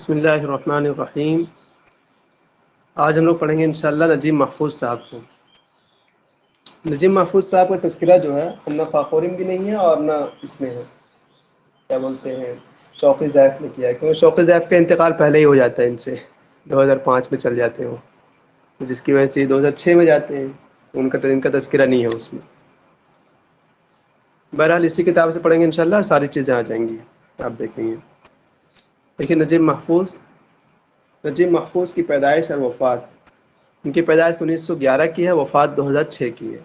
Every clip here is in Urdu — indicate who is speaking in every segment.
Speaker 1: بسم اللہ الرحمن الرحیم۔ آج ہم لوگ پڑھیں گے انشاءاللہ نجیب محفوظ صاحب کو۔ نجیب محفوظ صاحب کا تذکرہ جو ہے نہ فاخورین بھی نہیں ہے اور نہ اس میں ہے کیا بولتے ہیں شوقی ضیف نے کیا ہے، کیونکہ شوقی ضیف کا انتقال پہلے ہی ہو جاتا ہے، ان سے 2005 میں چل جاتے ہیں وہ، تو جس کی وجہ سے 2006 میں جاتے ہیں، ان کا تذکرہ نہیں ہے اس میں۔ بہرحال اسی کتاب سے پڑھیں گے انشاءاللہ، ساری چیزیں آ جائیں گی، آپ دیکھیں گے۔ دیکھیے نجیب محفوظ کی پیدائش اور وفات۔ ان کی پیدائش 1911 کی ہے، وفات 2006 کی ہے،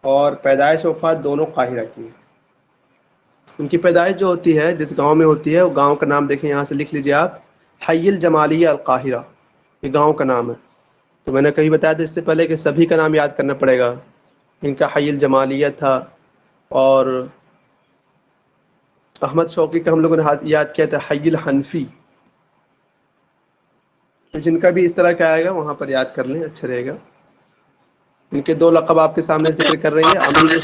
Speaker 1: اور پیدائش و وفات دونوں قاہرہ کی ہے۔ ان کی پیدائش جو ہوتی ہے جس گاؤں میں ہوتی ہے، وہ گاؤں کا نام دیکھیں، یہاں سے لکھ لیجیے آپ، حی الجمالیہ القاہرہ، یہ گاؤں کا نام ہے۔ تو میں نے کہیں بتایا تھا اس سے پہلے کہ سبھی کا نام یاد کرنا پڑے گا۔ ان کا حی الجمالیہ تھا، اور احمد شوقی کا ہم لوگوں نے یاد کیا تھا حی الحنفی۔ جن کا بھی اس طرح کا آئے گا وہاں پر یاد کر لیں، اچھا رہے گا۔ ان کے دو لقب آپ کے سامنے ذکر کر رہی ہے، امیر۔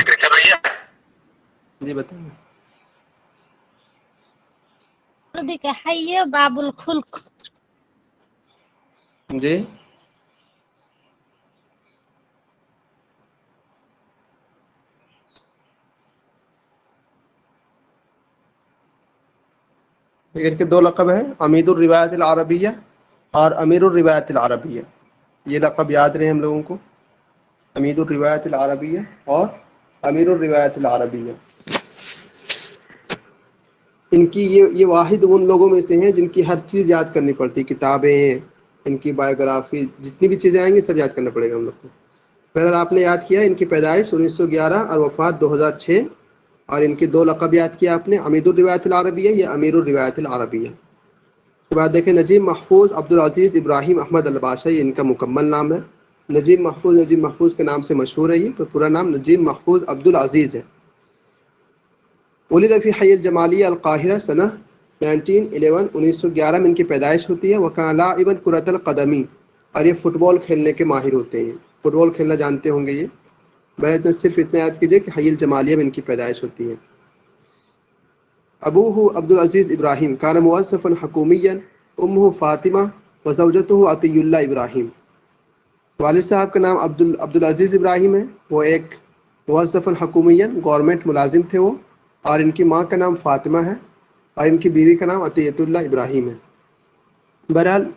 Speaker 1: جی بتائیں۔
Speaker 2: خلد کے حی باب الخلق۔
Speaker 1: جی ان کے دو لقب ہیں، امید الروایت العربیہ اور امیر الروایت العربیہ۔ یہ لقب یاد رہے ہم لوگوں کو، امید الروایت العربیہ اور امیر الروایت العربیہ۔ ان کی یہ واحد ان لوگوں میں سے ہیں جن کی ہر چیز یاد کرنی پڑتی، کتابیں، ان کی بایوگرافی، جتنی بھی چیزیں آئیں گی سب یاد کرنا پڑے گا ہم لوگ کو۔ بہرحال آپ نے یاد کیا، ان کی پیدائش 1911 اور وفات 2006، اور ان کے دو لقب یاد کیا آپ نے، امید الروایت العربیہ یا امیر الروایت العربیہ۔ اس کے بعد دیکھیں نجیب محفوظ عبدالعزیز ابراہیم احمد الباشا، یہ ان کا مکمل نام ہے۔ نجیب محفوظ کے نام سے مشہور ہے، یہ پورا نام نجیب محفوظ عبدالعزیز ہے۔ ولد فی حی الجمالیہ القاہرہ سنہ 1911، 1911 میں ان کی پیدائش ہوتی ہے۔ وکان لاعبا کرۃ القدمی، اور یہ فٹ بال کھیلنے کے ماہر ہوتے ہیں، فٹ بال کھیلنا جانتے ہوں گے یہ۔ میں صرف اتنا یاد کیجیے کہ حی الجمالیہ میں ان کی پیدائش ہوتی ہے۔ ابوہ عبدالعزیز ابراہیم کان موظفا حکومیا، امہ فاطمہ وزوجتہ عطی اللہ ابراہیم۔ والد صاحب کا نام عبدالعزیز ابراہیم ہے، وہ ایک موظفا حکومیا، گورنمنٹ ملازم تھے وہ، اور ان کی ماں کا نام فاطمہ ہے، اور ان کی بیوی کا نام عطیۃ اللہ ابراہیم ہے۔ بہرحال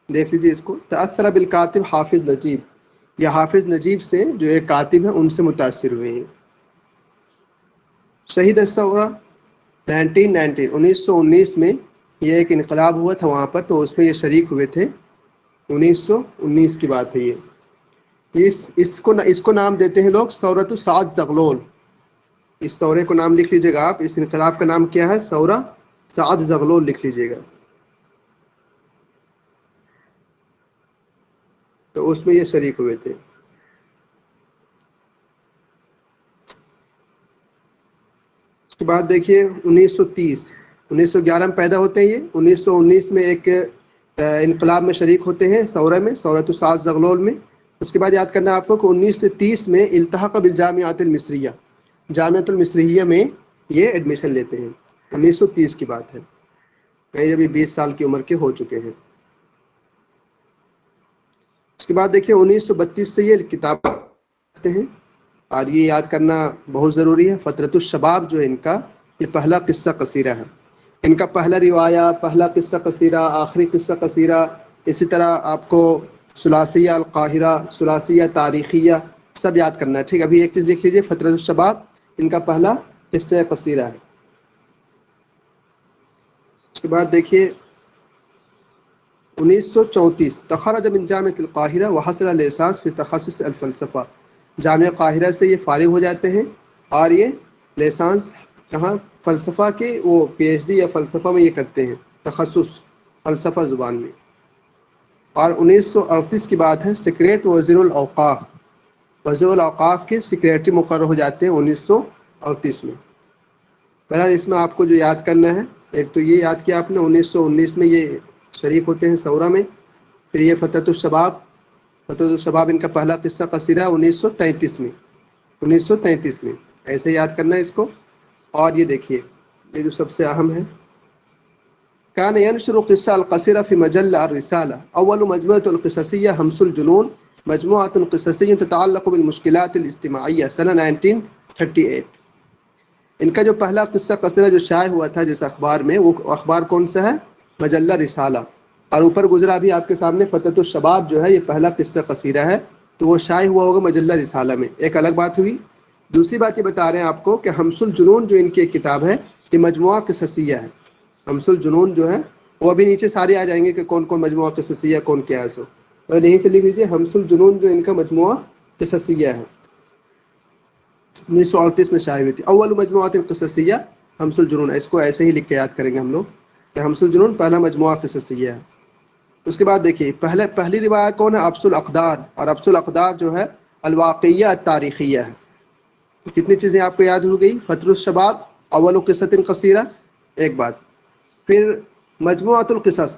Speaker 1: دیکھ لیجیے اس کو، تأثر بالکاتب حافظ نجیب، یہ حافظ نجیب سے جو ایک کاتب ہے ان سے متاثر ہوئے ہیں۔ شہید الثورہ 1919 میں یہ ایک انقلاب ہوا تھا وہاں پر، تو اس میں یہ شریک ہوئے تھے۔ 1919 کی بات ہے یہ۔ اس کو نام دیتے ہیں لوگ ثورۃ سعد زغلول۔ اس ثورے کو نام لکھ لیجیے گا آپ، اس انقلاب کا نام کیا ہے؟ ثورہ سعد زغلول لکھ لیجیے گا۔ تو اس میں یہ شریک ہوئے تھے۔ اس کے بعد دیکھیے 1911 میں پیدا ہوتے ہیں یہ، 1919 میں ایک انقلاب میں شریک ہوتے ہیں، ثورہ میں، ثورۃ سعد زغلول میں۔ اس کے بعد یاد کرنا ہے آپ کو کہ 1930 میں التحق بالجامعۃ المصریہ، جامعۃ المصریہ میں یہ ایڈمیشن لیتے ہیں۔ 1930 کی بات ہے، یہ ابھی 20 سال کی عمر کے ہو چکے ہیں۔ اس کے بعد دیکھیے 1932 سے یہ کتاب پڑھتے ہیں، اور یہ یاد کرنا بہت ضروری ہے۔ فترۃ الشباب جو ہے ان کا، یہ پہلا قصہ قصیرہ ہے۔ ان کا پہلا روایہ، پہلا قصہ قصیرہ، آخری قصہ قصیرہ، اسی طرح آپ کو ثلاثیہ القاہرہ، ثلاثیہ تاریخیہ، سب یاد کرنا ہے، ٹھیک۔ ابھی ایک چیز لکھ لیجیے، فترۃ الشباب ان کا پہلا قصہ قصیرہ ہے۔ اس کے بعد دیکھیے 1934 تخرج من جامعۃ القاہرہ وحصل اللیسانس فی تخصص الفلسفہ، جامعہ قاہرہ سے یہ فارغ ہو جاتے ہیں، اور یہ لیسانس کہاں؟ فلسفہ کے، وہ پی ایچ ڈی یا فلسفہ میں یہ کرتے ہیں، تخصص فلسفہ زبان میں۔ اور 1938 کی بات ہے، سیکریٹ وزیر الاوقاف، وزیر الاوقاف کے سیکریٹری مقرر ہو جاتے ہیں 1938 میں۔ بہرحال اس میں آپ کو جو یاد کرنا ہے، ایک تو یہ یاد کیا آپ نے 1919 میں یہ شریک ہوتے ہیں ثورہ میں، پھر یہ فترۃ الشباب ان کا پہلا قصہ قصیرہ 1933 میں، 1933 میں، ایسے یاد کرنا ہے اس کو۔ اور یہ دیکھیے، یہ جو سب سے اہم ہے، كان ينشر قصة القصيرة في مجلة الرسالة. أول مجموعة القصصية همس الجنون، مجموعة قصصية تتعلق بالمشكلات الاجتماعية، سنة 1938. ان کا جو پہلا قصہ قصیرہ جو شائع ہوا تھا جس اخبار میں، وہ اخبار کون سا ہے؟ مجلہ رسالہ. اور اوپر گزرا بھی آپ کے سامنے فتح الشباب جو ہے یہ پہلا قصہ قصیرہ ہے، تو وہ شائع ہوا ہوگا مجلہ رسالہ میں. ایک الگ بات ہوئی. دوسری بات یہ بتا رہے ہیں آپ کو کہ ہمس الجنون جو ان کی ایک کتاب ہے یہ مجموعہ قصصیہ ہے. ہمس الجنون جو ہے وہ ابھی نیچے سارے آ جائیں گے کہ کون کون مجموعہ قصصیہ کون کیا ہے. سو اور یہیں سے لکھ لیجیے ہمس الجنون جو ان کا مجموعہ قصصیہ ہے، 1938 میں شائع ہوئی تھی. اول مجموعات قصصیہ ہمس الجنون، اس کو ایسے ہی لکھ کے یاد کریں گے ہم لوگ کہ ہمس الجنون پہلا مجموعہ قصصیہ ہے. اس کے بعد دیکھیے پہلی روایت کون ہے؟ ابس الاقدار. اور ابس الاقدار جو ہے الواقعیہ التاریخیہ ہے. تو کتنی چیزیں آپ کو یاد ہو گئی؟ فتح الشباب، اول قصۃ قصیرہ، ایک بات. پھر مجموعۃ القصص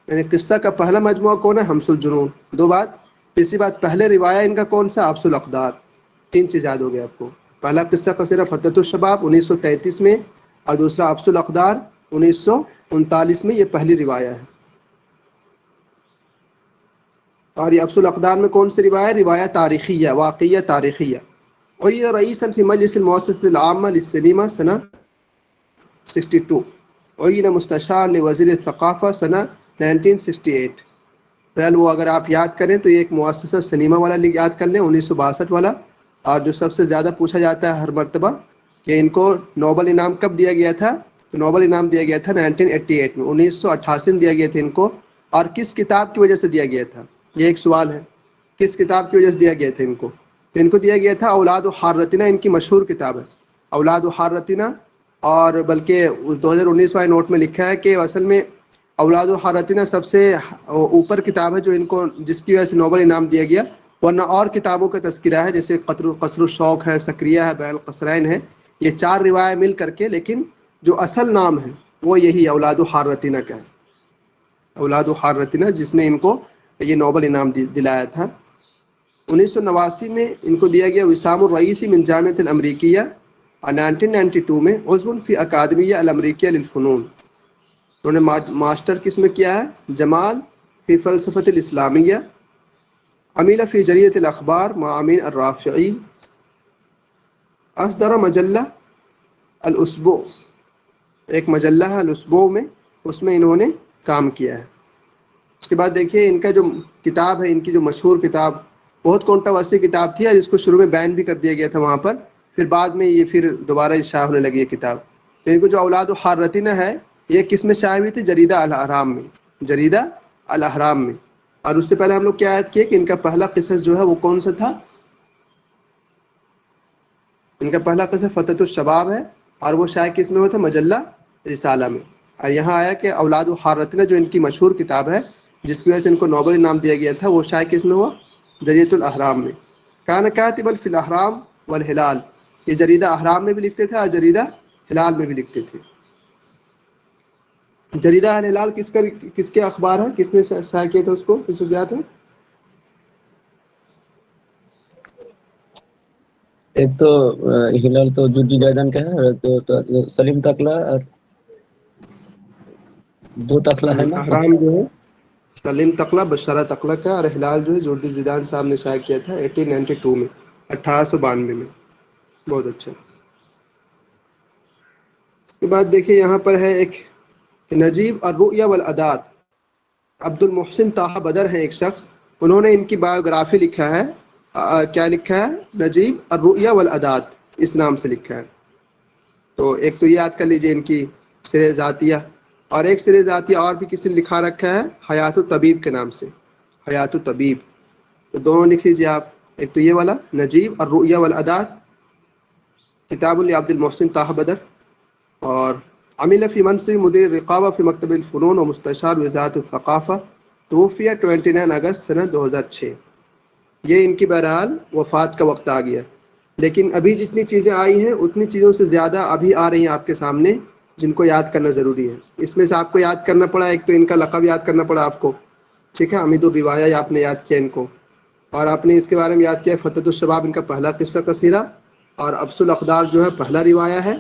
Speaker 1: یعنی قصہ کا پہلا مجموعہ کون ہے؟ ہمس الجنون، دو بات. تیسری بات پہلے روایہ ان کا کون سا؟ ابس الاقدار. تین چیز یاد ہو گیا آپ کو. پہلا قصہ قصیرہ فتح الشباب 1933 میں، اور دوسرا ابس الاقدار 1939 میں. یہ پہلی روایہ ہے. اور یہ ابس الاقدار میں کون سی روایہ؟ روایہ تاریخیہ، واقعیہ تاریخیہ. وہی رئیسا فی مجلس المؤسسۃ العامہ للسینما سنہ 62. وہی مستشار لوزیر الثقافہ سنہ 1968. فیل وہ اگر آپ یاد کریں تو یہ ایک مؤسسہ سنیما والا یاد کر لیں 1962 والا. اور جو سب سے زیادہ پوچھا جاتا ہے ہر مرتبہ کہ ان کو نوبل انعام کب دیا گیا تھا؟ تو نوبل انعام دیا گیا تھا 1988 میں، 1988 میں دیا گیا تھا ان کو. اور کس کتاب کی وجہ سے دیا گیا تھا؟ یہ ایک سوال ہے. کس کتاب کی وجہ سے دیا گیا تھا ان کو؟ تو ان کو دیا گیا تھا اولاد حارتنا، ان کی مشہور کتاب ہے اولاد حارتنا. اور بلکہ 2019 والے نوٹ میں لکھا ہے کہ اصل میں اولاد حارتنا سب سے اوپر کتاب ہے جو ان کو، جس کی وجہ سے نوبل انعام دیا گیا. ورنہ اور کتابوں کا تذکرہ ہے جیسے قصر الشوق ہے، سکریہ ہے، بیان القصرین ہے. یہ چار روایت مل کر کے، لیکن جو اصل نام ہے وہ یہی اولاد حارتنا کا ہے. اولاد حارتنا جس نے ان کو یہ نوبل انعام دلایا تھا. 1989 میں ان کو دیا گیا وسام الرئیسی من جامعۃ الامریکیہ، اور 1992 میں عضو فی اکادمیہ الامریکیہ للفنون. انہوں نے ماسٹر کس میں کیا ہے؟ جمال فی فلسفۃ الاسلامیہ. عمیل فی جریدۃ الاخبار مع امین الرافعی. اصدر مجلہ الاسبوع، ایک مجلہ ہے الاسبوع میں، اس میں انہوں نے کام کیا ہے. اس کے بعد دیکھیے ان کا جو کتاب ہے، ان کی جو مشہور کتاب، بہت کنٹروورسی کتاب تھی جس کو شروع میں بین بھی کر دیا گیا تھا وہاں پر، پھر بعد میں یہ پھر دوبارہ شائع ہونے لگی یہ کتاب. تو ان کو جو اولاد حارتنا ہے یہ کس میں شائع ہوئی تھی؟ جریدہ الاہرام میں. جریدہ الاہرام میں. اور اس سے پہلے ہم لوگ کیا یاد کیے کہ ان کا پہلا قصص جو ہے وہ کون سا تھا؟ ان کا پہلا قصہ فتح الشباب ہے، اور وہ شائع کس میں ہوا تھا؟ مجلہ رسالہ میں. اور یہاں آیا کہ اولاد حارتنا جو ان کی مشہور کتاب ہے جس کی وجہ سے ان کو نوبل انعام دیا گیا تھا، وہ شائع کس میں ہوا؟ جریدۃ الاہرام میں. کان کاتبا فی الاہرام والہلال. یہ جریدہ اہرام میں بھی لکھتے تھے اور جریدہ ہلال میں بھی لکھتے تھے. جریدہ الہلال کس کے اخبار ہے؟ کس نے شائع کیا تھا اس کو؟ کس کو یاد ہے؟
Speaker 3: ایک تو ہلال تو جوجی جائدان کا ہے، تو سلیم تکلا، اور دو تکلا ہے نا.
Speaker 1: احرام جو ہے سلیم تقلا، بشارہ تقلا کا، اور ہلال جو ہے جوردی زیدان صاحب نے شائع کیا تھا 1892 میں، 1892 میں. بہت اچھا. اس کے بعد دیکھیے یہاں پر ہے ایک نجیب الرؤیا والعادات. عبد المحسن طه بدر ہے ایک شخص، انہوں نے ان کی بایوگرافی لکھا ہے. کیا لکھا ہے؟ نجیب الرؤیا والعادات، اس نام سے لکھا ہے. تو ایک تو یہ یاد کر لیجئے ان کی سیر ذاتیہ، اور ایک سیر ذاتیہ اور بھی کسی نے لکھا رکھا ہے حیات الطبیب کے نام سے، حیات الطبیب. تو دونوں لکھ لیجیے آپ. ایک تو یہ والا نجیب الرؤیا والعادات، کتاب لعبد المحسن طه بدر. اور عمل فی منصب مدیر رقابہ فی مکتب الفنون و مستشار وزارت الثقافہ، توفیہ 29 اگست سنہ 2006. یہ ان کی بہرحال وفات کا وقت آ گیا. لیکن ابھی جتنی چیزیں آئی ہیں اتنی چیزوں سے زیادہ ابھی آ رہی ہیں آپ کے سامنے، جن کو یاد کرنا ضروری ہے. اس میں سے آپ کو یاد کرنا پڑا ایک تو ان کا لقب یاد کرنا پڑا آپ کو، ٹھیک ہے، امید الروایہ آپ نے یاد کیا ان کو. اور آپ نے اس کے بارے میں یاد کیا فتح الشباب ان کا پہلا قصہ قصیرہ، اور ابس الاقدار جو ہے پہلا روایہ ہے.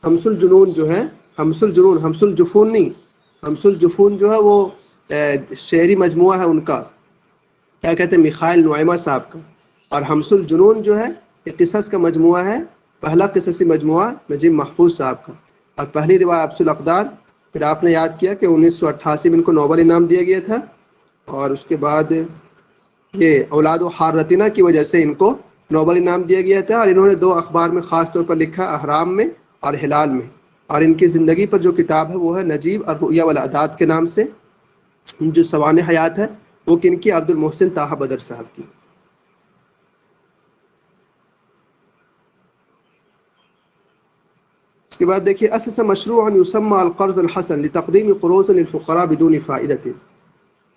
Speaker 1: ہمس الجنون جو ہے، ہمس الجنون، ہمس الجفون نہیں، ہمس الجفون جو ہے وہ شعری مجموعہ ہے ان کا، کیا کہتے ہیں، میخائیل نعیمہ صاحب کا. اور ہمس الجنون جو ہے یہ قصص کا مجموعہ ہے، پہلا قصصی مجموعہ نجیب محفوظ صاحب کا. اور پہلی روایت ابس الاقدار. پھر آپ نے یاد کیا کہ 1988 میں ان کو نوبل انعام دیا گیا تھا. اور اس کے بعد یہ اولاد و حارتینہ کی وجہ سے ان کو نوبل انعام دیا گیا تھا. اور انہوں نے 2 اخبار میں خاص طور پر لکھا، اہرام میں اور ہلال میں. اور ان کی زندگی پر جو کتاب ہے وہ ہے نجیب الرؤیا والعادات کے نام سے. جو سوانح حیات ہے وہ کن کی؟ عبد المحسن طاہا بدر صاحب کی. اس کے بعد دیکھیے اسس مشروعا یسمى القرض الحسن لتقدیم قروض للفقراء بدون فائدۃ.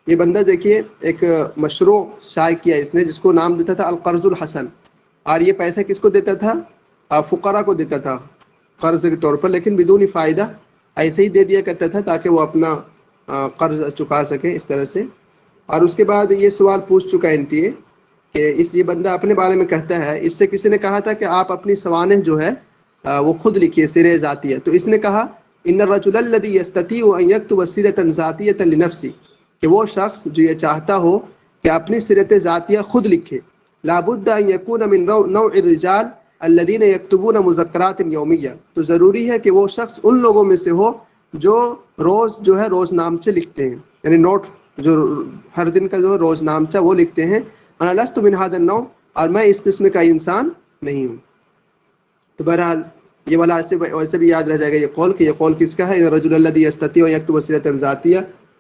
Speaker 1: یہ بندہ دیکھیے ایک مشروع شائع کیا اس نے جس کو نام دیتا تھا القرض الحسن. اور یہ پیسہ کس کو دیتا تھا؟ فقراء کو دیتا تھا قرض کے طور پر، لیکن بدون فائدہ، ایسے ہی دے دیا کرتا تھا تاکہ وہ اپنا قرض چکا سکے اس طرح سے. اور اس کے بعد یہ سوال پوچھ چکا ان کی کہ یہ بندہ اپنے بارے میں کہتا ہے، اس سے کسی نے کہا تھا کہ آپ اپنی سوانح جو ہے وہ خود لکھیے، سیرِ ذاتیہ. تو اس نے کہا ان الرجل الذي يستطيع ان يكتب سیرة ذاتیة لنفسه، کہ وہ شخص جو یہ چاہتا ہو کہ اپنی سیرت ذاتیہ خود لکھے، لابد ان يكون من نوع الرجال الذين يكتبون مذکرات یومیہ، تو ضروری ہے کہ وہ شخص ان لوگوں میں سے ہو جو روز جو ہے روز نامچے لکھتے ہیں، یعنی نوٹ جو ہر دن کا جو روز نامچہ وہ لکھتے ہیں. انا لست من هذا النوع، اور میں اس قسم کا انسان نہیں ہوں. تو بہرحال یہ والا ایسے بھی یاد رہ جائے گا یہ قول، کہ یہ قول کس کا ہے؟ الرجل الذي يستطيع ان يكتب سیرة ذاتیہ،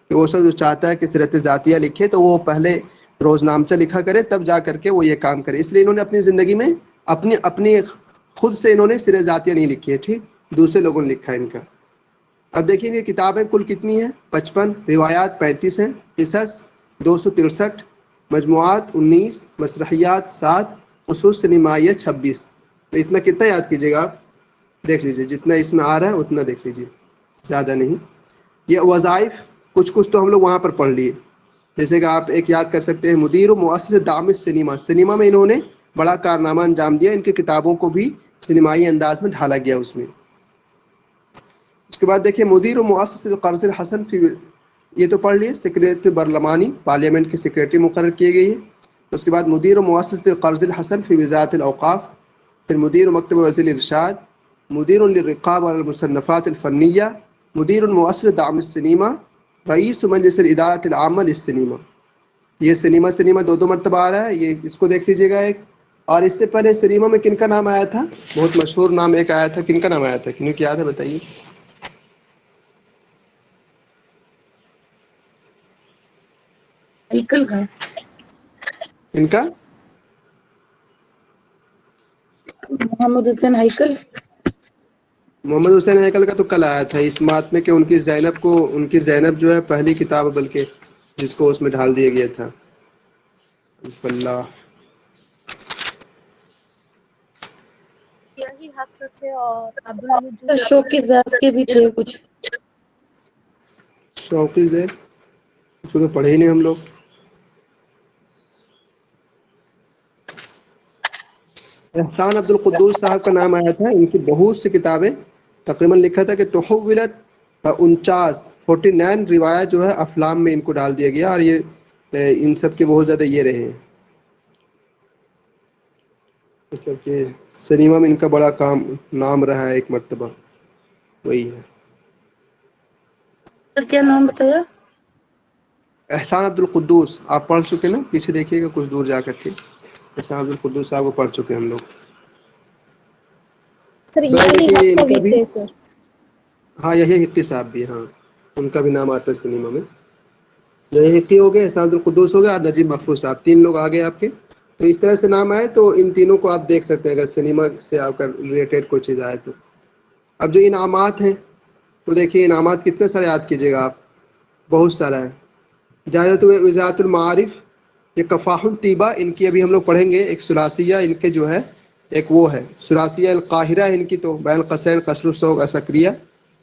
Speaker 1: کہ وہ شخص جو چاہتا ہے کہ سیرت ذاتیہ لکھے تو وہ پہلے روز نامچہ لکھا کرے، تب جا کر کے وہ یہ کام کرے. اس لیے انہوں نے اپنی زندگی میں اپنی خود سے انہوں نے سیرت ذاتیہ نہیں لکھی ہے، ٹھیک، دوسرے لوگوں نے لکھا ہے ان کا. اب دیکھیں یہ کتابیں کل کتنی ہیں؟ 55، روایات 35 ہیں، قصص 263، مجموعات 19، مسرحیات 7، اصول سینمائیہ 26. تو اتنا کتنا یاد کیجیے گا آپ؟ دیکھ لیجیے جتنا اس میں آ رہا ہے اتنا دیکھ لیجیے، زیادہ نہیں. یہ وظائف کچھ تو ہم لوگ وہاں پر پڑھ لیے، جیسے کہ آپ ایک یاد کر سکتے ہیں، مدیر و مؤسس دعم السینما. سینما میں انہوں نے بڑا کارنامہ انجام دیا، ان کی کتابوں کو بھی سینمائی انداز میں ڈھالا گیا اس میں. اس کے بعد دیکھیے مدیر و مؤسس القرض الحسن فی، یہ تو پڑھ لیے، سیکریٹری برلمانی، پارلیمنٹ کی سیکریٹری مقرر کی گئی ہے. اس کے بعد مدیر و مؤسس القرض الحسن فی وزارت الاوقاف. پھر مدیر مکتب وزیر الارشاد، مدیر للرقاب على المصنفات الفنیہ، مدیر مؤسس دعم السینما، رئیس مجلس الادارۃ العامہ للسینما. یہ سینما 2 مرتبہ آ رہا ہے، یہ اس کو دیکھ لیجیے گا ایک. اور اس سے پہلے سینما میں کن کا نام آیا تھا؟ بہت مشہور نام ایک آیا تھا، کن کا نام آیا تھا؟ کنوں کی یاد ہے بتائیے؟
Speaker 4: ہیکل کا،
Speaker 1: ان کا
Speaker 4: محمد حسین ہیکل.
Speaker 1: محمد حسین ہیکل کا تو کل آیا تھا اس بات میں کہ ان کی زینب جو ہے پہلی کتاب بلکہ جس کو اس میں ڈھال دیا گیا تھا. اللہ
Speaker 2: یہی حق تھے اور عبدالوجود
Speaker 4: شوق کی ذات کے بھی تھے کچھ.
Speaker 1: شوقیز ہے، اس کو تو پڑھے ہی نہیں ہم لوگ. احسان عبد القدوس صاحب کا نام آیا تھا، ان کی بہت سی کتابیں، تقریباً لکھا تھا کہ تحولت 49 روایت جو ہے افلام میں ان کو ڈال دیا گیا، اور یہ ان سب کے بہت زیادہ یہ رہے ہیں، مطلب کہ سنیما میں ان کا بڑا نام رہا ہے ایک مرتبہ، وہی ہے.
Speaker 4: سر کیا نام بتایا؟
Speaker 1: احسان عبد القدوس. آپ پڑھ چکے نا، پیچھے دیکھیے گا کچھ دور جا کر کے، احسان عبد القدوس صاحب کو پڑھ چکے ہم لوگ.
Speaker 2: سر
Speaker 1: بھائی
Speaker 2: یہی
Speaker 1: دیکھیے
Speaker 2: حق
Speaker 1: ان کا بھی،
Speaker 2: تھے سر.
Speaker 1: ہاں یہی حقی صاحب بھی، ہاں ان کا بھی نام آتا ہے سنیما میں. یہی حقی ہو گئے، احسان عبد القدوس ہو گئے، اور نجیب محفوظ صاحب، 3 لوگ آگے آپ کے. تو اس طرح سے نام آئے تو ان تینوں کو آپ دیکھ سکتے ہیں اگر سنیما سے آپ کا ریلیٹڈ کوئی چیز آئے تو. اب جو انعامات ہیں تو دیکھیے انعامات کتنے سارے یاد کیجیے گا آپ، بہت سارا ہے. جائزۃ وزارت المعارف، یہ کفاح الطیبہ، ان کی ابھی ہم لوگ پڑھیں گے. ایک ثلاثیہ ان کے جو ہے، ایک وہ ہے ثلاثیہ القاہرہ ان کی، تو بین القصرین قصر السوق اسکریہ.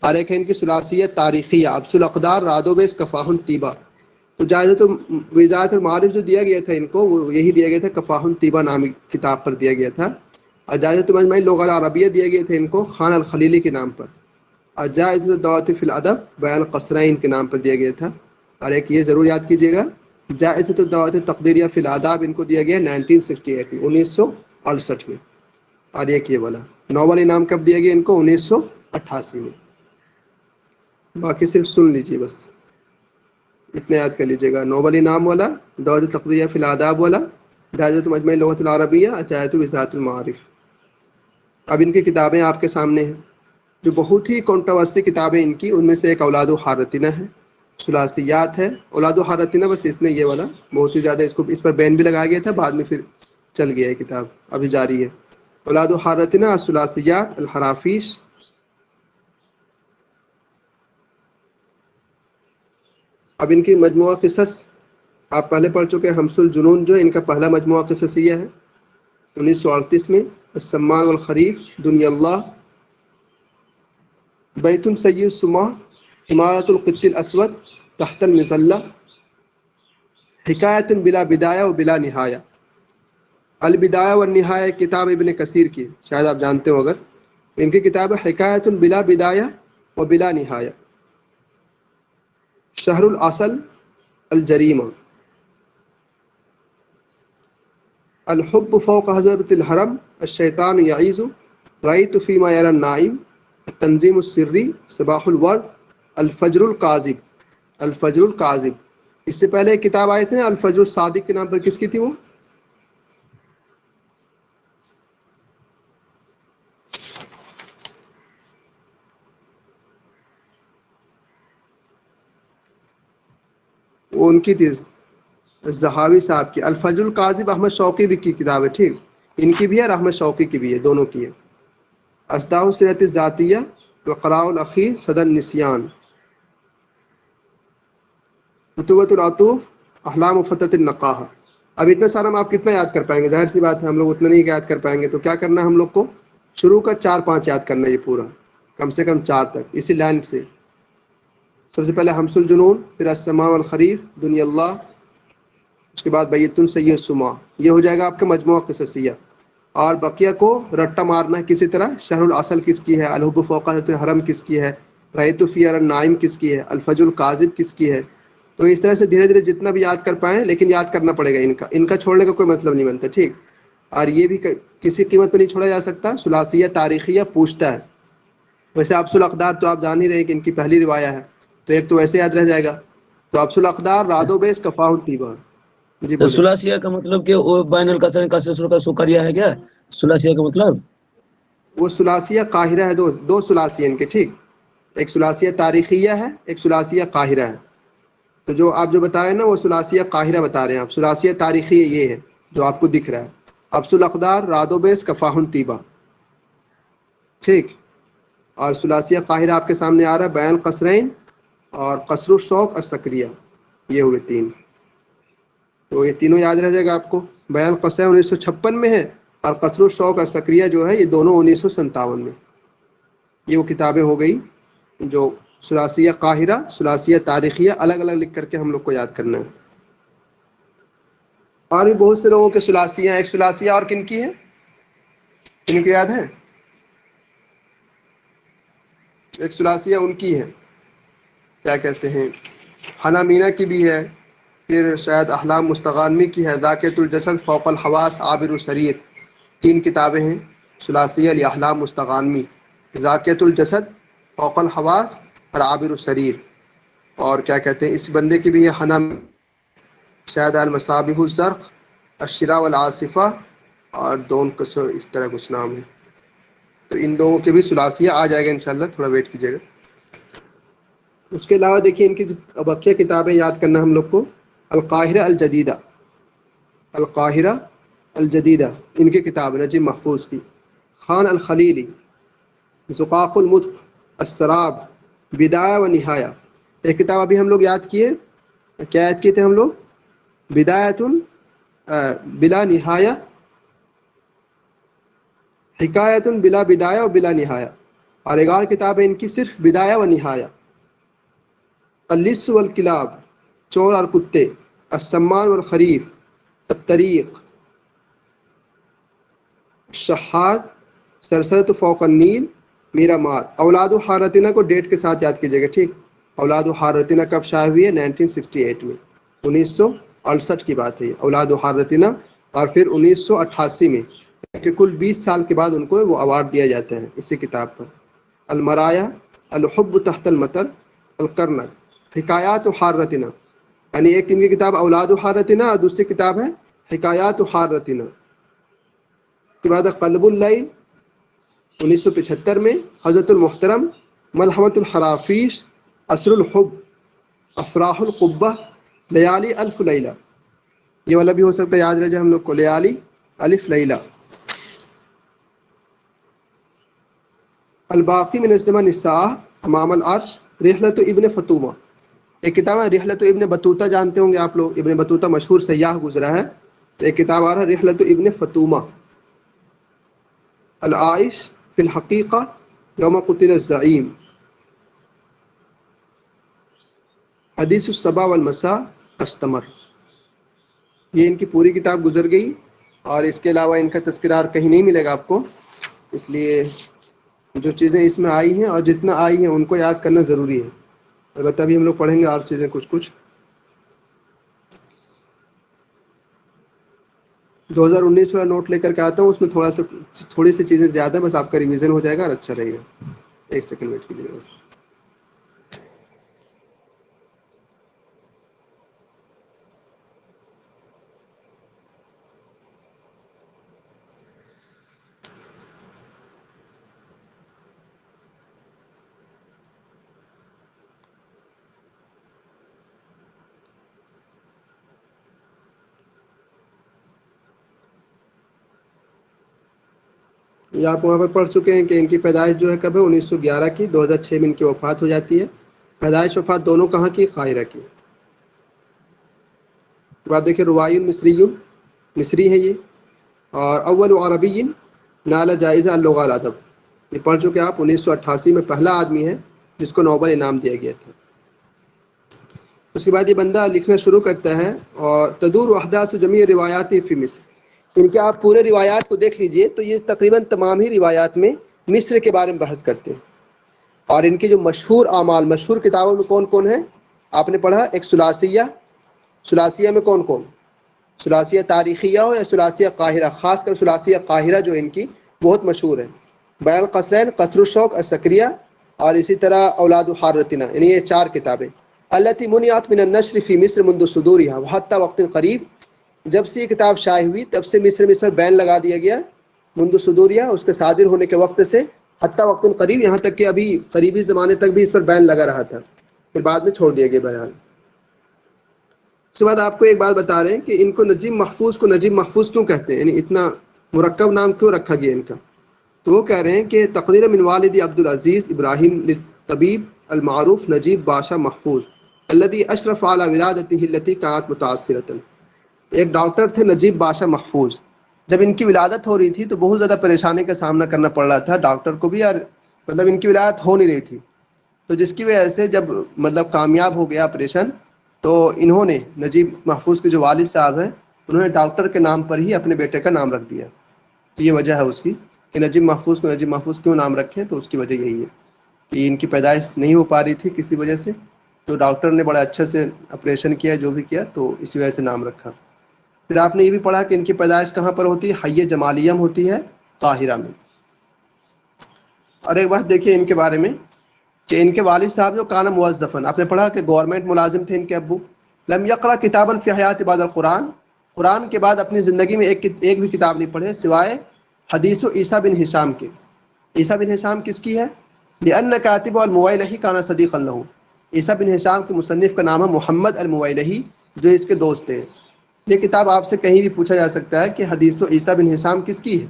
Speaker 1: اور ایک ہے ان کی ثلاثیہ تاریخیہ، ابس الاقدار رادوبیس کفاح الطیبہ. تو جائزۃ وزارت المعارف جو دیا گیا تھا ان کو، وہ یہی دیا گیا تھا، کفاح الطیبہ نامی کتاب پر دیا گیا تھا. اور جائزۃ مجمع اللغۃ العربیہ دیا گیا تھا ان کو خان الخلیلی کے نام پر. اور جائزۃ الدعوۃ فی الادب بیان قصرین کے نام پر دیا گیا تھا. اور ایک یہ ضرور یاد کیجیے گا جائزۃ الدعوۃ تقدیریہ فی الآداب ان کو دیا گیا 1968 میں 1968 میں. اور ایک یہ والا نوبل انعام کب دیا گیا ان کو 1988 میں. باقی صرف سن لیجیے بس اتنا یاد کر لیجیے گا نوبل انعام والا دعوۃ تقدیریہ فی الآداب والا جائزۃ مجمع اللغۃ العربیہ جائزۃ وزارت المعارف. اب ان کی کتابیں آپ کے سامنے ہیں جو بہت ہی کنٹروورسی کتابیں ان کی ان میں سے ایک اولاد حارتینہ ہے ثلاثیات ہے. اولاد حارتینہ بس اس میں یہ والا بہت ہی زیادہ اس پر بین بھی لگایا گیا تھا بعد میں پھر چل گیا ہے کتاب ابھی جاری ہے. اولاد حارتینہ الثلاثیات الحرافیش. اب ان کی مجموعہ قصص آپ پہلے پڑھ چکے ہیں حمس الجنون جو ان کا پہلا مجموعہ قصصیہ ہے 1938 میں. السمان والخریف دنیا اللہ بیت سید السماء عمارت القط الاسود تحت المظلہ حکایت بلا بدایہ و بلا نہایہ. البدایہ والنہایہ کتاب ابن کثیر کی شاید آپ جانتے ہو اگر ان کی کتاب ہے حکایت بلا بدایہ و بلا نہایہ. شہر الاصل الجریمہ الحب فوق حضرت الحرم الشیطان یعیز رأیت فیما یری النائم التنظیم السری صباح الورد الفجر الکاذب. الفجر الکاذب اس سے پہلے ایک کتاب آئے تھے الفجر الصادق کے نام پر کس کی تھی وہ ان کی تھی زہاوی صاحب کی. الفجر الکاذب احمد شوقی بھی کی کتاب ہے ٹھیک ان کی بھی ہے اور احمد شوقی کی بھی ہے دونوں کی ہے. اصداء السیرۃ الذاتیہ وقراء الاخیر صدر النسیان فتوۃ العطوف احلام فتۃ النقاہ. اب اتنا سارا ہم آپ کتنا یاد کر پائیں گے ظاہر سی بات ہے ہم لوگ اتنا نہیں یاد کر پائیں گے. تو کیا کرنا ہے ہم لوگ کو شروع کا 4-5 یاد کرنا یہ پورا کم سے کم 4 تک اسی لائن سے. سب سے پہلے حمس الجنون پھر السماء والخریف دنیا اللہ اس کے بعد بیت سید السماء یہ ہو جائے گا آپ کا مجموعہ قصصیہ. اور بقیہ کو رٹا مارنا ہے کسی طرح شہر الاصل کس کی ہے الحب فوق الحرم کس کی ہے رأیت فی النائم کس کی ہے الفجر الکاذب کس کی ہے. تو اس طرح سے دھیرے دھیرے جتنا بھی یاد کر پائیں لیکن یاد کرنا پڑے گا ان کا چھوڑنے کا کوئی مطلب نہیں بنتا ٹھیک. اور یہ بھی کسی قیمت پہ نہیں چھوڑا جا سکتا. ثلاثیہ تاریخیہ پوچھتا ہے ویسے ابس الاقدار تو آپ جان ہی رہے کہ ان کی پہلی روایہ ہے تو ایک تو ویسے یاد رہ جائے گا. تو ابس الاقدار رادو بیس کفاہ الطیبہ. جی بولے
Speaker 3: ثلاثیہ کا مطلب کہ وہ بین القصرین کا سلسلہ کا سکریہ ہے کیا ثلاثیہ کا مطلب
Speaker 1: وہ ثلاثیہ قاہرہ ہے دو ثلاثیہ ان کے ٹھیک ایک ثلاثیہ تاریخیہ ہے ایک ثلاثیہ قاہرہ ہے. تو جو آپ جو بتا رہے ہیں نا وہ ثلاثیہ قاہرہ بتا رہے ہیں آپ. ثلاثیہ تاریخیہ یہ ہے جو آپ کو دکھ رہا ہے ابس الاقدار رادو بیس کفاہ الطیبہ ٹھیک. اور ثلاثیہ قاہرہ آپ کے سامنے آ رہا ہے بیان قصرین اور قصر الشوق السکریہ یہ ہوئے 3. تو یہ تینوں یاد رہ جائے گا آپ کو. بیان قصرین 1956 میں ہے اور قصر الشوق السکریہ جو ہے یہ دونوں 1957 میں. یہ وہ کتابیں ہو گئی جو ثلاثیہ قاہرہ ثلاثیہ تاریخیہ الگ الگ لکھ کر کے ہم لوگ کو یاد کرنا ہے. اور بھی بہت سے لوگوں کے ثلاثیہ ایک ثلاثیہ اور کن کی ہے کن کو یاد ہے ایک ثلاثیہ ان کی ہے کیا کہتے ہیں حنا مینا کی بھی ہے پھر شاید احلام مستغانمی کی ہے ذاکرۃ الجسد فوق الحواس عابر السریر 3 کتابیں ہیں ثلاثیہ لاحلام مستغانمی ذاکرۃ الجسد فوق الحواس اور عابر السریر. اور کیا کہتے ہیں اس بندے کی بھی ہے حنا شاید المصابیح الزرق الشراء والعاصفہ اور دون کسو اس طرح کچھ نام ہے. تو ان لوگوں کے بھی ثلاثیہ آ جائے گا انشاءاللہ تھوڑا ویٹ کیجیے گا. اس کے علاوہ دیکھیے ان کی بقیہ کتابیں یاد کرنا ہم لوگ کو القاہرہ الجدیدہ القاہرہ الجدیدہ ان کی کتاب نجیب محفوظ کی. خان الخلیلی زقاق المدق السراب بدایہ و نہایہ ایک کتاب ابھی ہم لوگ یاد کیے کیا یاد کیے تھے ہم لوگ بدایۃ بلا نہایہ حکایت بلا بدایہ و بلا نہایہ. اور ایک اور کتاب ہے ان کی صرف بدایہ و نہایہ. اللص والکلاب چور اور کتے السمان والخریف الطریق شحات سرسرۃ فوق النیل میرا مار. اولاد حارتنا کو ڈیٹ کے ساتھ یاد کیجیے گا, ٹھیک. اولاد حارتنا کب شائع ہوئی ہے؟ 1968 میں, 1968 کی بات ہے یہ اولاد حارتنا. اور پھر 1988 میں, کہ کل 20 سال کے بعد ان کو وہ ایوارڈ دیا جاتا ہے اسی کتاب پر. المرایا, الحب تحت المطر, القرنک, حکایات حارتنا. یعنی ایک ان کی کتاب اولاد حارتنا اور دوسری کتاب ہے حکایات حارتنا. اس کے بعد قلب اللیل 1975 میں, حضرت المحترم, ملحمۃ الحرافیش, عصر الحب, افراح القبہ, لیالی الف لیلہ. یہ والا بھی ہو سکتا ہے یاد رہ جائے ہم لوگ کو, لیالی الف لیلہ. الباقی من الزمن الساعہ امام العرش, رحلت ابن فطومہ. ایک کتاب ہے رحلت ابن بطوطہ, جانتے ہوں گے آپ لوگ, ابن بطوطہ مشہور سیاح گزرا ہے. تو ایک کتاب آ رہا ہے رحلت ابن فطومہ. العائش فی الحقیقہ یوم قتل الزعیم. حدیث الصباح والمساء استمر. یہ ان کی پوری کتاب گزر گئی, اور اس کے علاوہ ان کا تذکرہ کہیں نہیں ملے گا آپ کو. اس لیے جو چیزیں اس میں آئی ہیں اور جتنا آئی ہیں ان کو یاد کرنا ضروری ہے. البتہ ابھی ہم لوگ پڑھیں گے اور چیزیں کچھ 2019 والا نوٹ لے کر کے آتا ہوں, اس میں تھوڑی سی چیزیں زیادہ, بس آپ کا ریویژن ہو جائے گا اور اچھا رہے گا. ایک سیکنڈ ویٹ کیجیے بس. یہ آپ وہاں پر پڑھ چکے ہیں کہ ان کی پیدائش جو ہے کب ہے؟ 1911 کی. 2006 میں ان کی وفات ہو جاتی ہے. پیدائش وفات دونوں کہاں کی؟ قاہرہ کی. بات دیکھیں, روای مصری, مصری ہے یہ, اور اول عربی نال جائزہ اللغہ الادب. یہ پڑھ چکے آپ. 1988 میں پہلا آدمی ہے جس کو نوبل انعام دیا گیا تھا. اس کے بعد یہ بندہ لکھنا شروع کرتا ہے, اور تدور احداث جمیع روایات فی مصر. ان کے آپ پورے روایات کو دیکھ لیجئے تو یہ تقریباً تمام ہی روایات میں مصر کے بارے میں بحث کرتے ہیں. اور ان کے جو مشہور اعمال, مشہور کتابوں میں کون کون ہیں آپ نے پڑھا؟ ایک ثلاثیہ. ثلاثیہ میں کون کون؟ ثلاثیہ تاریخیہ ہو یا ثلاثیہ قاہرہ, خاص کر ثلاثیہ قاہرہ جو ان کی بہت مشہور ہے. بیان القصرین, قصر الشوق, السکریہ, اور اسی طرح اولاد حارتنا. یعنی یہ 4 کتابیں. التي منعت من النشر في مصر منذ صدورها وحتى وقت قریب. جب سے یہ کتاب شائع ہوئی تب سے مصر میں بین لگا دیا گیا. منذ صدورها, اس کے صادر ہونے کے وقت سے, حتی وقت قریب, یہاں تک کہ ابھی قریبی زمانے تک بھی اس پر بین لگا رہا تھا, پھر بعد میں چھوڑ دیا گیا. بہرحال اس کے بعد آپ کو ایک بات بتا رہے ہیں کہ ان کو نجیب محفوظ کو نجیب محفوظ کیوں کہتے ہیں, یعنی اتنا مرکب نام کیوں رکھا گیا ان کا. تو وہ کہہ رہے ہیں کہ تقدیر من والد عبدالعزیز ابراہیم طبیب المعروف نجیب باشا محفوظ الذي اشرف على ولادته التي كانت متاثرة. ایک ڈاکٹر تھے نجیب باشا محفوظ. جب ان کی ولادت ہو رہی تھی تو بہت زیادہ پریشانی کا سامنا کرنا پڑ رہا تھا ڈاکٹر کو بھی, اور مطلب ان کی ولادت ہو نہیں رہی تھی. تو جس کی وجہ سے جب مطلب کامیاب ہو گیا آپریشن, تو انہوں نے, نجیب محفوظ کے جو والد صاحب ہیں, انہوں نے ڈاکٹر کے نام پر ہی اپنے بیٹے کا نام رکھ دیا. تو یہ وجہ ہے اس کی کہ نجیب محفوظ کو نجیب محفوظ کیوں نام رکھیں, تو اس کی وجہ یہی ہے کہ ان کی پیدائش نہیں ہو پا رہی تھی کسی وجہ سے, تو ڈاکٹر نے بڑا اچھے سے آپریشن کیا, جو بھی کیا, تو اسی وجہ سے نام رکھا. پھر آپ نے یہ بھی پڑھا کہ ان کی پیدائش کہاں پر ہوتی ہے؟ حی جمالیم ہوتی ہے, قاہرہ میں. اور ایک بات دیکھیے ان کے بارے میں کہ ان کے والد صاحب جو کانا موظفن, آپ نے پڑھا کہ گورنمنٹ ملازم تھے ان کے ابو. لم یقرأ کتابا فی حیات بعد القرآن, قرآن کے بعد اپنی زندگی میں ایک بھی کتاب نہیں پڑھے سوائے حدیث عیسیٰ بن ہشام کے. عیسیٰ بن ہشام کس کی ہے؟ لأن کاتب المویلحی کانا صدیقا لہ. عیسیٰ بن ہشام کے مصنف کا نام ہے محمد المویلحی, جو اس کے دوست ہیں. یہ کتاب آپ سے کہیں بھی پوچھا جا سکتا ہے کہ حدیث و عیسیٰ بن ہشام کس کی ہے.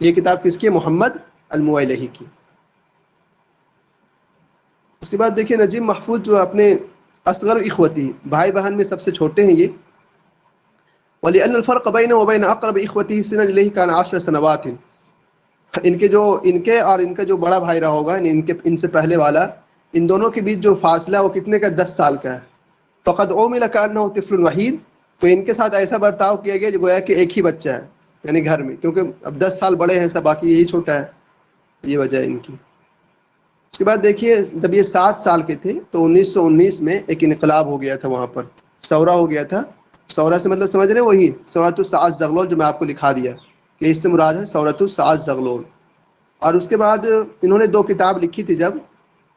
Speaker 1: یہ کتاب کس کی ہے؟ محمد المویلحی کی. اس کے بعد دیکھیے نجیب محفوظ جو اپنے اصغر اخوتی, بھائی بہن میں سب سے چھوٹے ہیں یہ. وَلِأَنَّ الْفَرْقَ بَيْنَهُ وَبَيْنَ أَقْرَبِ إِخْوَتِهِ سِنًا إِلَيْهِ كَانَ 10 سنوات. ان کے اور ان کا جو بڑا بھائی رہا ہوگا, ان سے پہلے والا, ان دونوں کے بیچ جو فاصلہ وہ کتنے کا؟ 10 سال کا ہے. فقد عُمِلَ كَأَنَّهُ طِفْلٌ وَحِيدٌ. تو ان کے ساتھ ایسا برتاؤ کیا گیا جو گویا کہ ایک ہی بچہ ہے یعنی گھر میں, کیونکہ اب 10 سال بڑے ہیں سب, باقی یہی چھوٹا ہے. یہ وجہ ہے ان کی. اس کے بعد دیکھیے جب یہ 7 سال کے تھے تو 1919 میں ایک انقلاب ہو گیا تھا وہاں پر، ثورہ ہو گیا تھا. ثورہ سے مطلب سمجھ رہے وہی ثورۃ الساعۃ زغلول جو میں آپ کو لکھا دیا کہ اس سے مراد ہے ثورۃ الساعۃ زغلول. اور اس کے بعد انہوں نے 2 کتاب لکھی تھی جب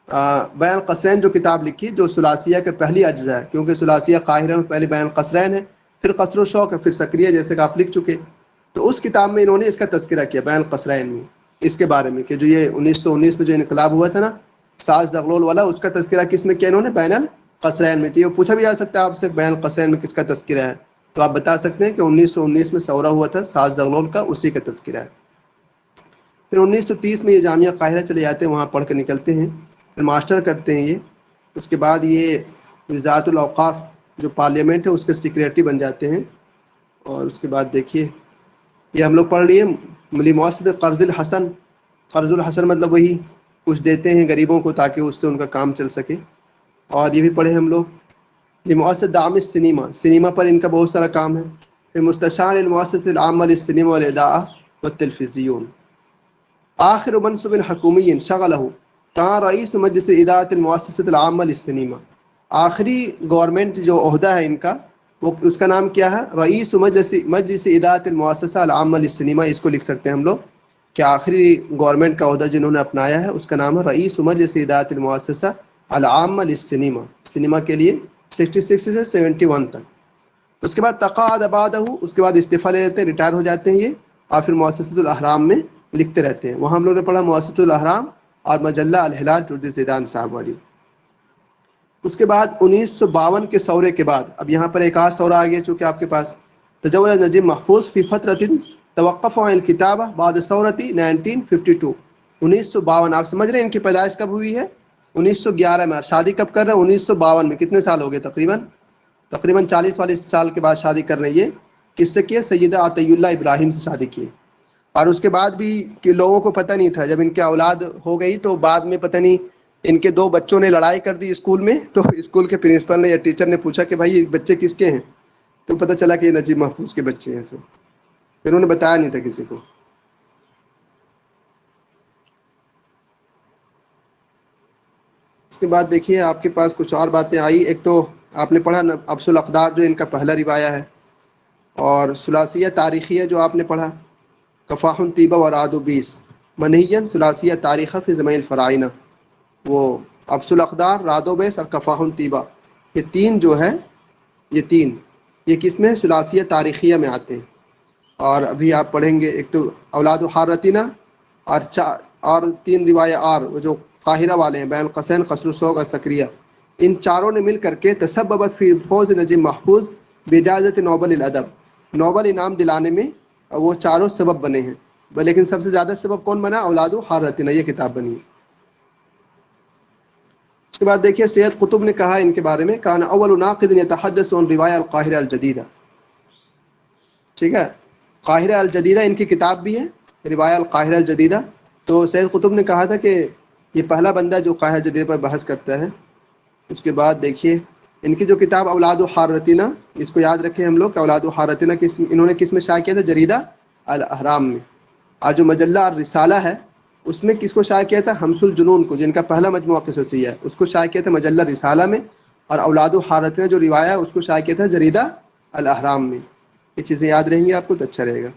Speaker 1: بیان القصرین جو کتاب لکھی جو ثلاثیہ کے پہلی اجزاء ہے، کیونکہ ثلاثیہ قاہرہ میں پہلے بیان القصرین ہے، پھر قصر و شوق ہے، پھر سکریہ جیسے کہ آپ لکھ چکے. تو اس کتاب میں انہوں نے اس کا تذکرہ کیا بیان القصرین میں، اس کے بارے میں کہ جو یہ 1919 میں جو انقلاب ہوا تھا نا ساز زغلول والا، اس کا تذکرہ کس میں کیا انہوں نے بیان القصرین میں. تو یہ پوچھا بھی جا سکتا ہے آپ سے بیان القصرین میں کس کا تذکرہ ہے، تو آپ بتا سکتے ہیں کہ 1919 میں ثورہ ہوا تھا ساز زغلول کا، اسی کا تذکرہ ہے. پھر 1930 میں یہ جامعہ قاہرہ چلے جاتے ہیں، وہاں پڑھ کے نکلتے ہیں، پھر ماسٹر کرتے ہیں یہ. اس کے بعد یہ وزارت الاوقاف جو پارلیمنٹ ہے اس کے سیکریٹری بن جاتے ہیں. اور اس کے بعد دیکھیے یہ ہم لوگ پڑھ لیے لمؤسسۃ قرض الحسن. قرض الحسن مطلب وہی کچھ دیتے ہیں غریبوں کو تاکہ اس سے ان کا کام چل سکے. اور یہ بھی پڑھے ہم لوگ لمؤسسۃ دعم السینما، سنیما پر ان کا بہت سارا کام ہے. پھر مستشار المؤسسۃ العامہ للسینما والاذاعہ والتلفزیون. آخر منصب حکومی شغلہ کان رئیس مجلس ادارۃ المؤسسۃ العامہ للسینما. آخری گورنمنٹ جو عہدہ ہے ان کا وہ اس کا نام کیا ہے؟ رئیس مجلس ادارۃ المؤسسہ العامہ للسینما. اس کو لکھ سکتے ہیں ہم لوگ کہ آخری گورنمنٹ کا عہدہ جنہوں نے اپنایا ہے اس کا نام ہے رئیس مجلس ادارۃ المؤسسہ العامہ للسینما، سینما کے لیے 66 سے 71 تک. اس کے بعد تقاعد بعدہ، اس کے بعد استعفیٰ لے لیتے ہیں، ریٹائر ہو جاتے ہیں یہ، اور پھر مؤسسۃ الاہرام میں لکھتے رہتے ہیں. وہاں ہم لوگوں نے پڑھا مؤسسۃ الاہرام اور مجلہ الہلال جردی زیدان صاحب والی. اس کے بعد 1952 کے ثورے کے بعد اب یہاں پر ایک آج ثورہ آ گیا چونکہ آپ کے پاس. تجول نجیب محفوظ فی فترۃ توقف عن الکتابہ بعد ثورۃ 1952. 1952 آپ سمجھ رہے ہیں ان کی پیدائش کب ہوئی ہے؟ 1911 میں. شادی کب کر رہے ہیں؟ 1952 میں. کتنے سال ہو گئے؟ تقریباً 40 سال کے بعد شادی کر رہے ہیں. یہ کس سے کیے؟ سیدہ عطیہ اللہ ابراہیم سے شادی کی. اور اس کے بعد بھی کہ لوگوں کو پتہ نہیں تھا، جب ان کی اولاد ہو گئی تو بعد میں پتہ نہیں ان کے 2 بچوں نے لڑائی کر دی اسکول میں، تو اسکول کے پرنسپل نے یا ٹیچر نے پوچھا کہ بھائی یہ بچے کس کے ہیں، تو پتہ چلا کہ یہ نجیب محفوظ کے بچے ہیں. سب پھر انہوں نے بتایا نہیں تھا کسی کو. اس کے بعد دیکھیے آپ کے پاس کچھ اور باتیں آئی. ایک تو آپ نے پڑھا ابس الاقدار جو ان کا پہلا روایہ ہے، اور ثلاثیہ تاریخیہ جو آپ نے پڑھا کفاح طیبہ و رعد و 20 منہین ثلاثیہ تاریخہ فی زمین الفرائنہ. وہ ابس الاقدار، رعد و 20 اور کفاح طیبہ، یہ 3 جو ہے یہ کس میں ثلاثیہ تاریخیہ میں آتے ہیں. اور ابھی آپ پڑھیں گے ایک تو اولاد و حارتینہ اور 3 روایہ اور وہ جو قاہرہ والے ہیں بیان القصرین، قصر الشوق اور سکریہ. ان چاروں نے مل کر کے تسببت فی فوز نجیب محفوظ باجازت نوبل الادب، نوبل انعام دلانے میں وہ چاروں سبب بنے ہیں. لیکن سب سے زیادہ سبب کون بنا؟ اولاد و حارتینہ، یہ کتاب بنی. اس کے بعد دیکھیے سید قطب نے کہا ان کے بارے میں کان اول ناقد یتحدث عن روایہ القاہرہ الجدیدہ. ٹھیک ہے، قاہرہ الجدیدہ ان کی کتاب بھی ہے روایہ القاہرہ الجدیدہ. تو سید قطب نے کہا تھا کہ یہ پہلا بندہ جو قاہرہ الجدیدہ پر بحث کرتا ہے. اس کے بعد دیکھیے ان کی جو کتاب اولاد و حارتینہ، اس کو یاد رکھیں ہم لوگ کہ اولاد و حارتینہ انہوں نے کس میں شائع کیا تھا؟ جریدہ الاہرام میں. اور جو مجلہ الرسالہ ہے اس میں کس کو شائع کیا تھا؟ حمس الجنون کو، جن کا پہلا مجموعہ قصصیہ ہے، اس کو شائع کیا تھا مجلہ رسالہ میں. اور اولاد و حارتینہ جو روایہ ہے اس کو شائع کیا تھا جریدہ الاہرام میں. یہ چیزیں یاد رہیں گی آپ کو تو اچھا رہے گا.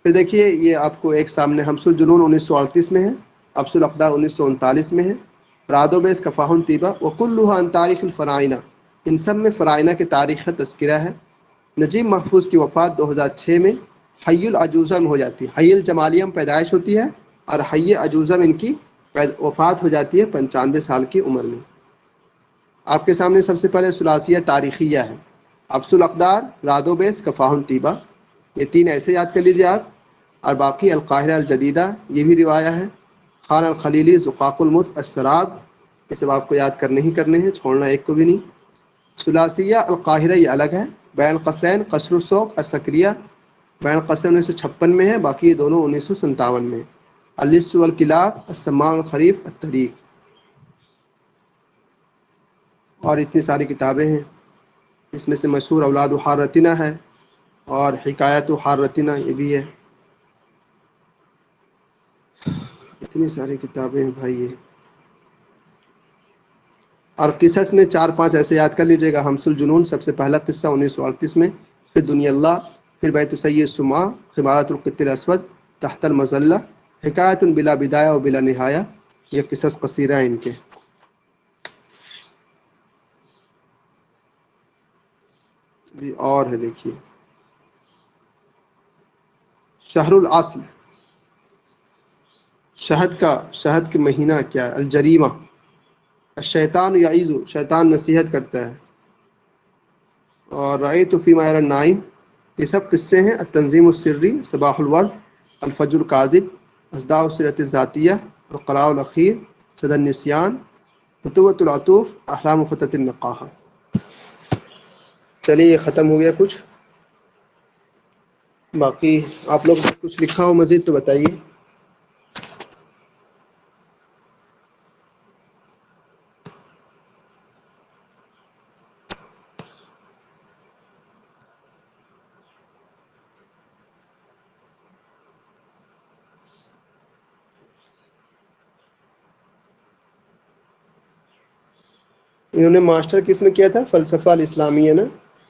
Speaker 1: پھر دیکھیے یہ آپ کو ایک سامنے حمس الجنون 1938 میں ہے، ابس الاقدار 1939 میں ہے، رعد و 20 کفاح طیبہ وکلھا عن تاریخ الفرائنہ، ان سب میں فرائنہ کے تاریخ کا تذکرہ ہے. نجیب محفوظ کی وفات 2006 میں حی العجوزہ میں ہو جاتی ہے. حی الجمالیہ میں پیدائش ہوتی ہے اور حی عجوزہ میں ان کی وفات ہو جاتی ہے 95 سال کی عمر میں. آپ کے سامنے سب سے پہلے ثلاثیہ تاریخیہ ہے، ابس الاقدار، رعد و 20، کفاح طیبہ، یہ 3 ایسے یاد کر لیجیے آپ. اور باقی القاہرہ الجدیدہ یہ بھی روایہ ہے، خان الخلیلی، زقاق المت، السراب، یہ سب آپ کو یاد کرنے ہی کرنے ہیں، چھوڑنا ایک کو بھی نہیں. ثلاثیہ القاہرہ یہ الگ ہے، بیان القصرین، قصر الشوق، السکریہ. بیان القصرین 1956 میں ہے، باقی یہ دونوں 1957 میں. اللص والکلاب، السماع الخریف، الطریق، اور اتنی ساری کتابیں ہیں. اس میں سے مشہور اولاد و حارتینہ ہے اور حکایت و حارتینہ یہ بھی ہے. اتنی ساری کتابیں ہیں بھائی. یہ اور قصص میں 4-5 ایسے یاد کر لیجیے گا. حمس الجنون سب سے پہلا قصہ 1938 میں، پھر دنیا اللہ، پھر بیت السید سما، خمارۃ القط الاسود، تحت المظلہ، حکایت بلا بدایہ و بلا نہایہ. یہ قصص قصیرہ ہیں ان کے. اور ہے دیکھیے شہر العسل، شہد کے مہینہ کیا ہے. الجریمہ، الشیطان یعیذ، شیطان نصیحت کرتا ہے. اور رأیت فیما یری النائم، یہ سب قصے ہیں. التنظیم السری، صباح الورد، الفجر الکاذب، اصداء السیرۃ الذاتیہ، القراء الاخیر، صدى النسیان، فتوۃ العطوف، احلام فتۃ النقاہہ. چلیے یہ ختم ہو گیا کچھ. باقی آپ لوگ کچھ لکھا ہو مزید تو بتائیے. انہوں نے ماسٹر کس میں کیا تھا؟ فلسفہ الاسلامیہ نا.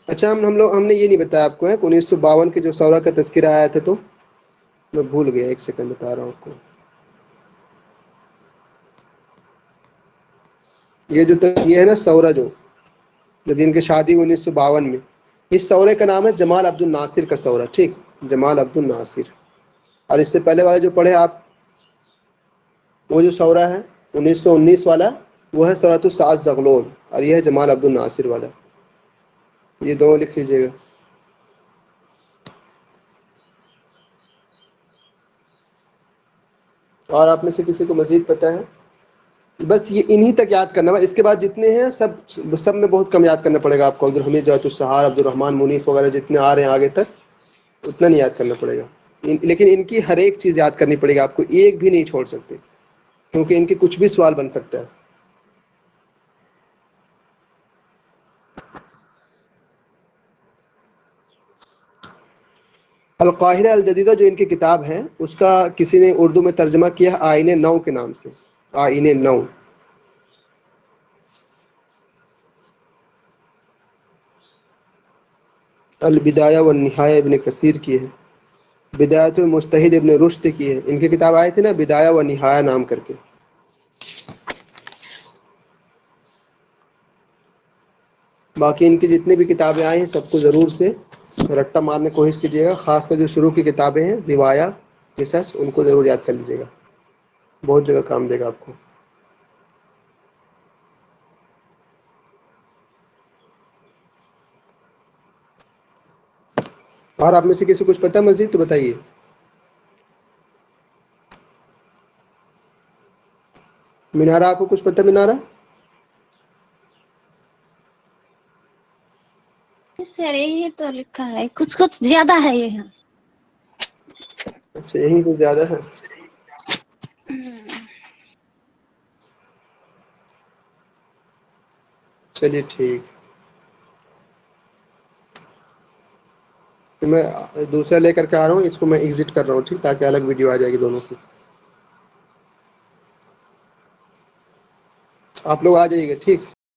Speaker 1: اچھا ہم نے یہ نہیں بتایا آپ کو ہے کہ 1952 کے جو ثورہ کا تذکرہ آیا تھا، تو میں بھول گیا، ایک سیکنڈ بتا رہا ہوں آپ کو. یہ ہے نا ثورہ، جب ان کی شادی 1952 میں، اس ثورے کا نام ہے جمال عبد الناصر کا ثورہ. ٹھیک، جمال عبد الناصر. اور اس سے پہلے والے جو پڑھے آپ، وہ جو ثورہ ہے 1919 والا، وہ ہے ثورۃ الساعد زغلول، اور یہ ہے جمال عبد الناصر والا. یہ دونوں لکھ لیجیے گا. اور آپ میں سے کسی کو مزید پتہ ہے؟ بس یہ انہی تک یاد کرنا ہے. اس کے بعد جتنے ہیں سب میں بہت کم یاد کرنا پڑے گا آپ کو. عبدالحمید جوہرۃ السحار، عبد الرحمن منیف وغیرہ جتنے آ رہے ہیں آگے تک، اتنا نہیں یاد کرنا پڑے گا. لیکن ان کی ہر ایک چیز یاد کرنی پڑے گی آپ کو، ایک بھی نہیں چھوڑ سکتے، کیونکہ ان کے کچھ بھی سوال بن سکتا ہے. القاہرہ الجدیدہ جو ان کی کتاب ہے، اس کا کسی نے اردو میں ترجمہ کیا آئین نو کے نام سے. آئین نو. البدایہ والنہایہ ابن کثیر کی ہے. بدایت المجتہد ابن رشد کی ہے. ان کی کتاب آئی تھی نا بدایہ و نہایہ نام کر کے. باقی ان کی جتنی بھی کتابیں آئی ہیں سب کو ضرور سے رٹا مارنے کی کوشش کیجیے گا. خاص کر جو شروع کی کتابیں ہیں روایہ قصص، ان کو ضرور یاد کر لیجیے گا، بہت جگہ کام دے گا آپ کو. اور آپ میں سے کسی کو کچھ پتہ مزید تو بتائیے. منارہ، آپ کو کچھ پتہ منارہ؟
Speaker 2: سر یہی تو لکھا ہے، کچھ زیادہ ہے یہ.
Speaker 1: اچھا، یہی کچھ زیادہ ہے. چلیے ٹھیک. تو میں دوسرا لے کر کے آ رہا ہوں، اس کو میں ایگزٹ کر رہا ہوں، ٹھیک، تاکہ الگ ویڈیو آ جائے گی دونوں کی. آپ لوگ آ جائیے گا، ٹھیک.